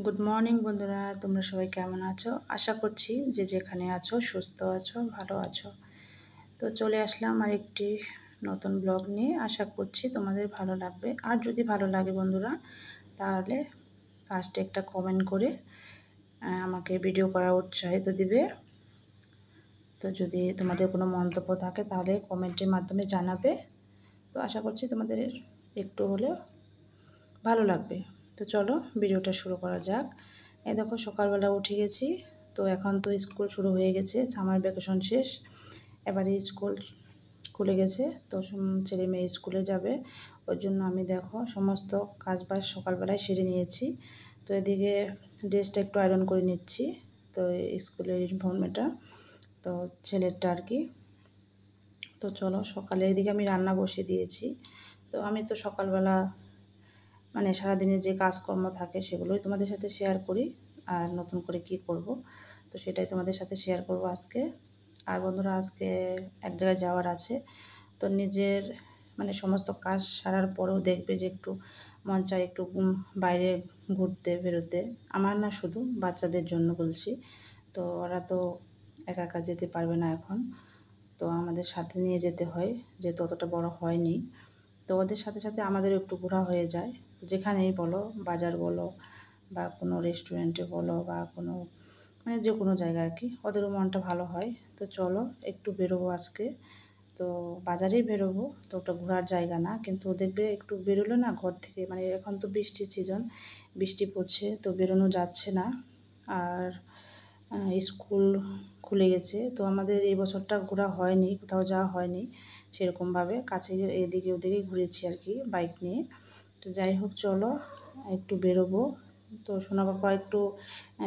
Good morning বন্ধুরা, তোমরা সবাই কেমন আছো? আশা করছি যে যেখানে আছো সুস্থ আছো, ভালো আছো। তো চলে আসলাম আরেকটি নতুন ব্লগ নিয়ে। আশা করছি তোমাদের ভালো লাগবে। আর যদি ভালো লাগে বন্ধুরা, তাহলে ফার্স্টে একটা কমেন্ট করে আমাকে ভিডিও করা উৎসাহিত দিবে। তো যদি তোমাদের কোনো মন্তব্য থাকে তাহলে কমেন্টের মাধ্যমে জানাবে। তো আশা করছি তোমাদের একটু হলেও ভালো লাগবে। তো চলো ভিডিওটা শুরু করা যাক। এই দেখো সকালবেলা উঠে গেছি। তো এখন তো স্কুল শুরু হয়ে গেছে, সামার ভ্যাকেশন শেষ, এবারে স্কুল খুলে গেছে। তো ছেলে মেয়ে স্কুলে যাবে, ওর জন্য আমি দেখো সমস্ত কাজবাজ সকালবেলায় সেরে নিয়েছি। তো এদিকে ড্রেসটা একটু আয়রন করে নিচ্ছি। তো স্কুলের ইউনিফর্মটা, তো ছেলেরটা আর কি। তো চলো সকালে এদিকে আমি রান্না বসিয়ে দিয়েছি। তো আমি তো সকালবেলা মানে সারাদিনের যে কাজকর্ম থাকে সেগুলোই তোমাদের সাথে শেয়ার করি। আর নতুন করে কি করব, তো সেটাই তোমাদের সাথে শেয়ার করব আজকে। আর বন্ধুরা, আজকে এক জায়গায় যাওয়ার আছে। তো নিজের মানে সমস্ত কাজ সারার পরেও দেখবে যে একটু মন চায় একটু বাইরে ঘুরতে বেরোতে। আমার না, শুধু বাচ্চাদের জন্য বলছি। তো ওরা তো একা একা যেতে পারবে না এখন, তো আমাদের সাথে নিয়ে যেতে হয়, যেহেতু অতটা বড় হয়নি। তো ওদের সাথে সাথে আমাদেরও একটু ঘোরা হয়ে যায়। যেখানেই বলো, বাজার বলো বা কোনো রেস্টুরেন্টে বলো বা কোনো মানে যে কোনো জায়গায় আর কি, ওদেরও মনটা ভালো হয়। তো চলো একটু বেরোবো আজকে। তো বাজারেই বেরোবো, তো ওটা ঘোরার জায়গা না, কিন্তু দেখবে একটু বেরোলে না ঘর থেকে, মানে এখন তো বৃষ্টির সিজন, বৃষ্টি পড়ছে তো বেরোনো যাচ্ছে না। আর স্কুল খুলে গেছে, তো আমাদের এই বছরটা ঘোরা হয়নি, কোথাও যাওয়া হয়নি সেরকমভাবে। কাছে এদিকে ওদিকে ঘুরেছি আর কি বাইক নিয়ে। তো যাই হোক, চলো একটু বেরোবো। তো সোনা পাপা একটু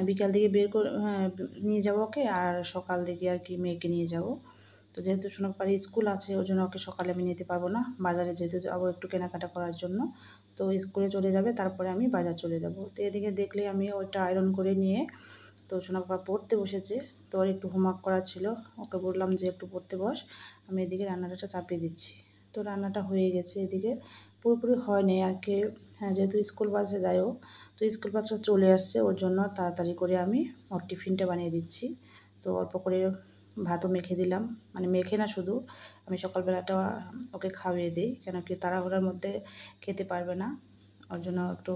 বিকাল দিকে নিয়ে যাবো ওকে, আর সকাল দিকে আর কি মেয়েকে নিয়ে যাব। তো যেহেতু সোনা পাপার স্কুল আছে, ওই জন্য ওকে সকালে আমি নিতে পারবো না, বাজারে যেহেতু যাবো একটু কেনাকাটা করার জন্য। তো স্কুলে চলে যাবে, তারপরে আমি বাজার চলে যাব। তো এদিকে দেখলে আমি ওইটা আয়রন করে নিয়ে, তো সোনা পাপা পড়তে বসেছে। তো ওর একটু হোমওয়ার্ক করা ছিল, ওকে বললাম যে একটু পড়তে বস, আমি এদিকে রান্নাটা চাপিয়ে দিচ্ছি। তো রান্নাটা হয়ে গেছে এদিকে, পুরোপুরি হয়নি আর কি। হ্যাঁ, যেহেতু স্কুল বাসে যাইও, তো স্কুল বাসটা চলে আসছে, ওর জন্য তাড়াতাড়ি করে আমি ওর টিফিনটা বানিয়ে দিচ্ছি। তো অল্প করে ভাতও মেখে দিলাম, মানে মেখে না, শুধু আমি সকালবেলাটা ওকে খাইয়ে দিই, কেন কি তাড়াহুড়োর মধ্যে খেতে পারবে না। ওর জন্য একটু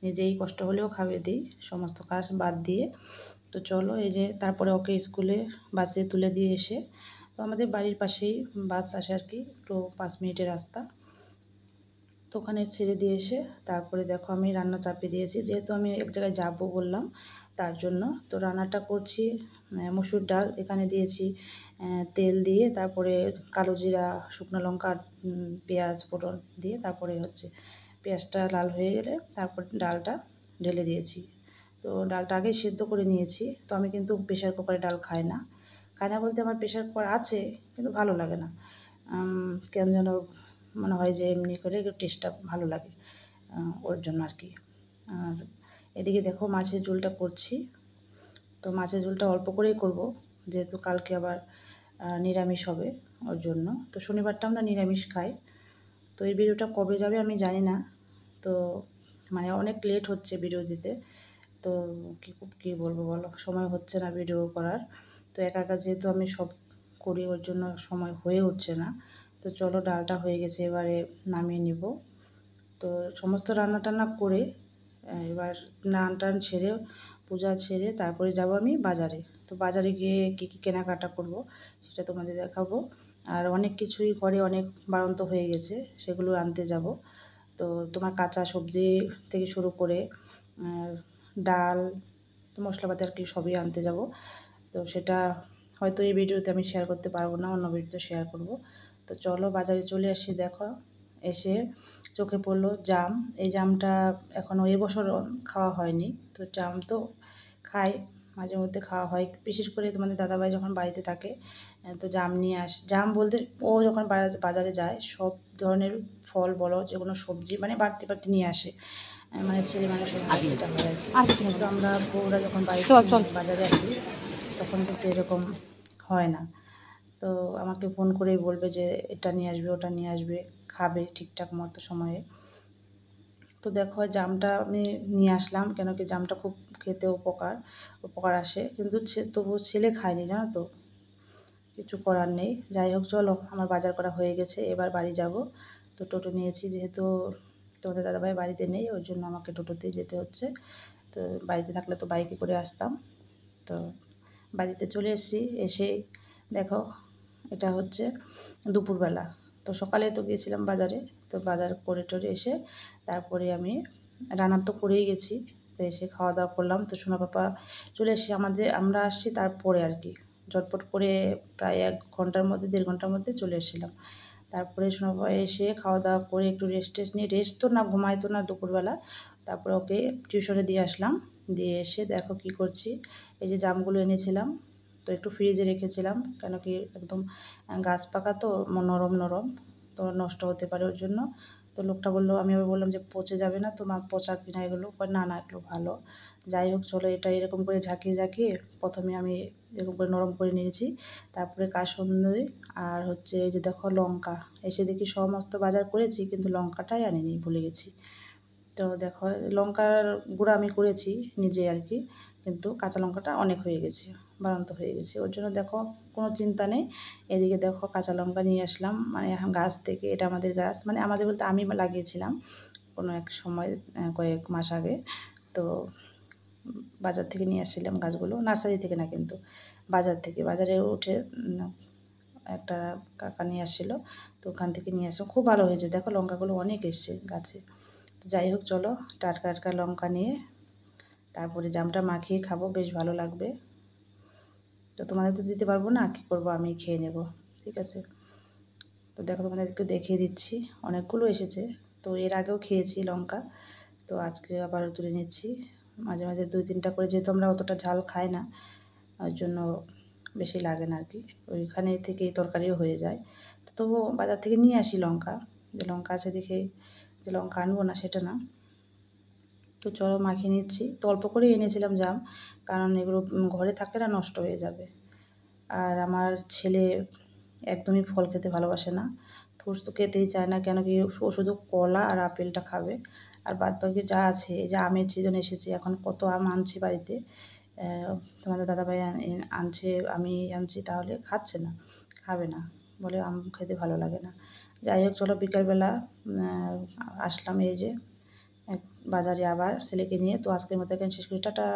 নিজেই কষ্ট হলেও খাইয়ে দিই, সমস্ত কাজ বাদ দিয়ে। তো চলো এই যে তারপরে ওকে স্কুলে বাসে তুলে দিয়ে এসে, তো আমাদের বাড়ির পাশেই বাস আসে আর কি, একটু 5 মিনিটের রাস্তা। তো ওখানে ছেড়ে দিয়ে এসে তারপরে দেখো আমি রান্না চাপিয়ে দিয়েছি, যেহেতু আমি এক জায়গায় যাবো বললাম তার জন্য। তো রান্নাটা করছি, মসুর ডাল এখানে দিয়েছি, তেল দিয়ে, তারপরে কালো জিরা, শুকনো লঙ্কা, পেঁয়াজ ফোড়ন দিয়ে, তারপরে হচ্ছে পেঁয়াজটা লাল হয়ে গেলে তারপর ডালটা ঢেলে দিয়েছি। তো ডালটা আগে সেদ্ধ করে নিয়েছি। তো আমি কিন্তু প্রেশার কুকারে ডাল খাই না, খাই না বলতে আমার প্রেশার কুকার আছে কিন্তু ভালো লাগে না। কেন যেন মনে হয় যে এমনি করে একটু টেস্টটা ভালো লাগে, ওর জন্য আর কি। আর এদিকে দেখো মাছের ঝোলটা করছি। তো মাছের ঝোলটা অল্প করেই করব, যেহেতু কালকে আবার নিরামিষ হবে ওর জন্য। তো শনিবারটা আমরা নিরামিষ খাই। তো এই ভিডিওটা কবে যাবে আমি জানি না। তো মানে অনেক লেট হচ্ছে ভিডিও দিতে। তো কী বলবো বলো, সময় হচ্ছে না ভিডিও করার। তো একা একা যেহেতু আমি সব করি, ওর জন্য সময় হয়ে উঠছে না। তো চলো ডালটা হয়ে গেছে, এবারে নামিয়ে নিব। তো সমস্ত রান্না টান্না করে এবার স্নান টান সেরে, পূজা সেরে তারপরে যাব আমি বাজারে। তো বাজারে গিয়ে কী কী কেনাকাটা করব সেটা তোমাদের দেখাবো। আর অনেক কিছুই ঘরে অনেক বাড়ন্ত হয়ে গেছে, সেগুলো আনতে যাব। তো তোমার কাঁচা সবজি থেকে শুরু করে ডাল, মশলাপাতি আর কি সবই আনতে যাব। তো সেটা হয়তো এই ভিডিওতে আমি শেয়ার করতে পারবো না, অন্য ভিডিওতে শেয়ার করব। তো চলো বাজারে চলে আসি। দেখো এসে চোখে পড়লো জাম। এই জামটা এখনও এবছর খাওয়া হয়নি। তো জাম তো খাই, মাঝে মধ্যে খাওয়া হয়, বিশেষ করে তোমাদের দাদাভাই যখন বাড়িতে থাকে। তো জাম নিয়ে জাম বলতে ও যখন বাজারে যায় সব ধরনের ফল বলো, যে কোনো সবজি মানে বাড়তি বাড়তি নিয়ে আসে। মানে ছেলে মানুষের হাত যেটা হয় আর কি। কিন্তু আমরা বউরা যখন বাজারে আসি তখন কিন্তু এরকম হয় না। তো আমাকে ফোন করেই বলবে যে এটা নিয়ে আসবে, ওটা নিয়ে আসবে, খাবে ঠিকঠাক মতো সময়ে। তো দেখো জামটা আমি নিয়ে আসলাম, কেন কি জামটা খুব খেতে উপকার আসে, কিন্তু তবু ছেলে খায়নি, জানো তো, কিছু করার নেই। যাই হোক চলো, আমার বাজার করা হয়ে গেছে, এবার বাড়ি যাব। তো টোটো নিয়েছি, যেহেতু তোমাদের দাদাভাই বাড়িতে নেই, ওই জন্য আমাকে টোটোতেই যেতে হচ্ছে। তো বাড়িতে থাকলে তো বাইকে করে আসতাম। তো বাড়িতে চলে এসেছি, এসে দেখো এটা হচ্ছে দুপুরবেলা। তো সকালে তো গিয়েছিলাম বাজারে, তো বাজার করে টরে এসে তারপরে আমি রান্না তো করেই গেছি। তো এসে খাওয়া দাওয়া করলাম। তো সোনা পাপা চলে এসে আমরা আসছি তারপরে আর কি, ঝটপট করে প্রায় 1 ঘন্টার মধ্যে 1.5 ঘন্টার মধ্যে চলে এসেছিলাম। তারপরে সোনা পাপা এসে খাওয়া দাওয়া করে একটু রেস্ট নিয়ে, রেস্ট তো না, ঘুমাইতো না দুপুরবেলা। তারপরে ওকে টিউশনে দিয়ে আসলাম। দিয়ে এসে দেখো কী করছি, এই যে জামগুলো এনেছিলাম, তো একটু ফ্রিজে রেখেছিলাম, কেন কি একদম গাছ পাকা তো, নরম নরম, তো নষ্ট হতে পারে ওর জন্য। তো লোকটা বললো, আমি আবার বললাম যে পচে যাবে না তো মা, পচা কিনা এগুলো? না না, এগুলো ভালো। যাই হোক চলো, এটা এরকম করে ঝাঁকিয়ে ঝাঁকিয়ে প্রথমে আমি এরকম করে নরম করে নিয়েছি। তারপরে কাসুন্দি আর হচ্ছে এই যে দেখো লঙ্কা, এসে দেখি সমস্ত বাজার করেছি কিন্তু লঙ্কাটাই আনিনি, ভুলে গেছি। তো দেখো লঙ্কার গুঁড়া আমি করেছি নিজে আর কি, কিন্তু কাঁচা লঙ্কাটা অনেক হয়ে গেছে, বাড়ন্ত হয়ে গেছে, ওর জন্য দেখো কোনো চিন্তা নেই। এদিকে দেখো কাঁচা লঙ্কা নিয়ে আসলাম, মানে গাছ থেকে, এটা আমাদের গাছ, মানে আমাদের বলতে আমি লাগিয়েছিলাম কোনো এক সময়, কয়েক মাস আগে। তো বাজার থেকে নিয়ে আসছিলাম গাছগুলো, নার্সারি থেকে না কিন্তু, বাজারে উঠে একটা কাকা নিয়ে আসছিলো, তো ওখান থেকে নিয়ে আসলাম, খুব ভালো হয়েছে, দেখো লঙ্কাগুলো অনেক এসছে গাছে। তো যাই হোক চলো, টাটকা টাটকা লঙ্কা নিয়ে তারপরে জামটা মাখিয়ে খাবো, বেশ ভালো লাগবে। তো তোমাদের তো দিতে পারবো না, কী করবো, আমি খেয়ে নেব, ঠিক আছে। তো দেখো তোমাদেরকে দেখিয়ে দিচ্ছি, অনেকগুলো এসেছে। তো এর আগেও খেয়েছি লঙ্কা, তো আজকে আবারও তুলে নিচ্ছি। মাঝে মাঝে 2-3টা করে, যেহেতু আমরা অতটা ঝাল খাই না, ওই জন্য বেশি লাগে না আর কি, ওইখানে থেকেই তরকারিও হয়ে যায়। তো তবুও বাজার থেকে নিয়ে আসি লঙ্কা, যে লঙ্কা আছে দেখে যে লঙ্কা আনবো না সেটা না। তো চলো মাখিয়ে নিচ্ছি, তো অল্প করেই এনেছিলাম জাম, কারণ এগুলো ঘরে থাকলে না নষ্ট হয়ে যাবে। আর আমার ছেলে একদমই ফল খেতে ভালোবাসে না, ফ্রুটস তো খেতেই চায় না, কেন কি ও শুধু কলা আর আপেলটা খাবে। আর বাদবাকি যা আছে, এই যে আমের সিজন এসেছে, এখন কত আম আনছি বাড়িতে, তোমাদের দাদাভাই আনছে, আমি আনছি, তাহলে খাচ্ছে না, খাবে না, বলে আম খেতে ভালো লাগে না। যাই হোক চলো, বিকালবেলা আসলাম এই যে বাজারে আবার ছেলেকে নিয়ে। তো আজকের মতো এখানে শেষ করি, টাটা।